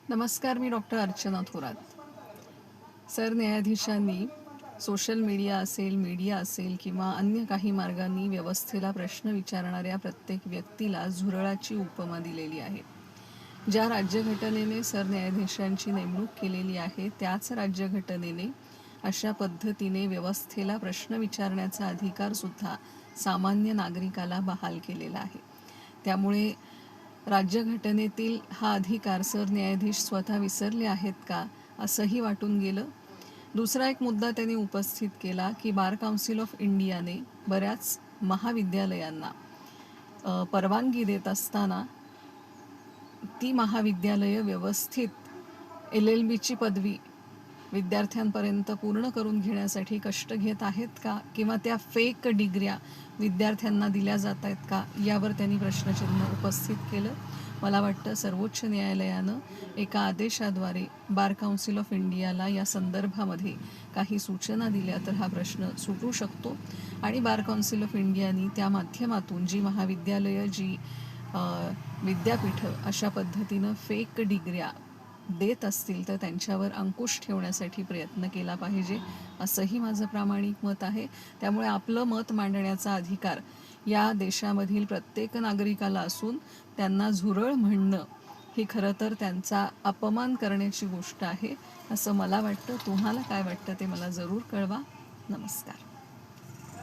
नमस्कार, मी डॉक्टर अर्चना थोरात. सरन्यायाधीशांनी social media असेल किंवा अन्य काही मार्गांनी व्यवस्थेला प्रश्न विचारणाऱ्या प्रत्येक व्यक्तीला झुरळाची उपमा दिलेली आहे. ज्या राज्यघटनेने सरन्यायाधीशांची नेमणूक केलेली आहे त्याच राज्यघटनेने अशा पद्धतीने व्यवस्थेला प्रश्न विचारण्याचा अधिकारसुद्धा सामान्य नागरिकाला बहाल केलेला आहे. त्यामुळे राज्यघटनेतील हा अधिकार सरन्यायाधीश स्वतः विसरले आहेत का असंही वाटून गेलं. दुसरा एक मुद्दा त्यांनी उपस्थित केला की बार काउन्सिल ऑफ इंडियाने बऱ्याच महाविद्यालयांना परवानगी देत असताना ती महाविद्यालयं व्यवस्थित LLBची पदवी विद्यार्थ्यांपर्यंत पूर्ण करून घेण्यासाठी कष्ट घेत आहेत का, किंवा त्या फेक डिग्र्या विद्यार्थ्यांना दिल्या जात आहेत का, यावर त्यांनी प्रश्नचिन्ह उपस्थित केलं. मला वाटतं सर्वोच्च न्यायालयानं एका आदेशाद्वारे बार काउन्सिल ऑफ इंडियाला या संदर्भामध्ये काही सूचना दिल्या तर हा प्रश्न सुटू शकतो आणि बार काउन्सिल ऑफ इंडियानी त्या माध्यमातून जी महाविद्यालयं, जी विद्यापीठं अशा पद्धतीनं फेक डिग्र्या देत असतील तर त्यांच्यावर अंकुश ठेवण्यासाठी प्रयत्न केला पाहिजे, असंही माझं प्रामाणिक मत आहे. त्यामुळे आपलं मत मांडण्याचा अधिकार या देशामधील प्रत्येक नागरिकाला असून त्यांना झुरळ म्हणणं ही खरं तर त्यांचा अपमान करण्याची गोष्ट आहे असं मला वाटतं. तुम्हाला काय वाटतं ते मला जरूर कळवा. नमस्कार.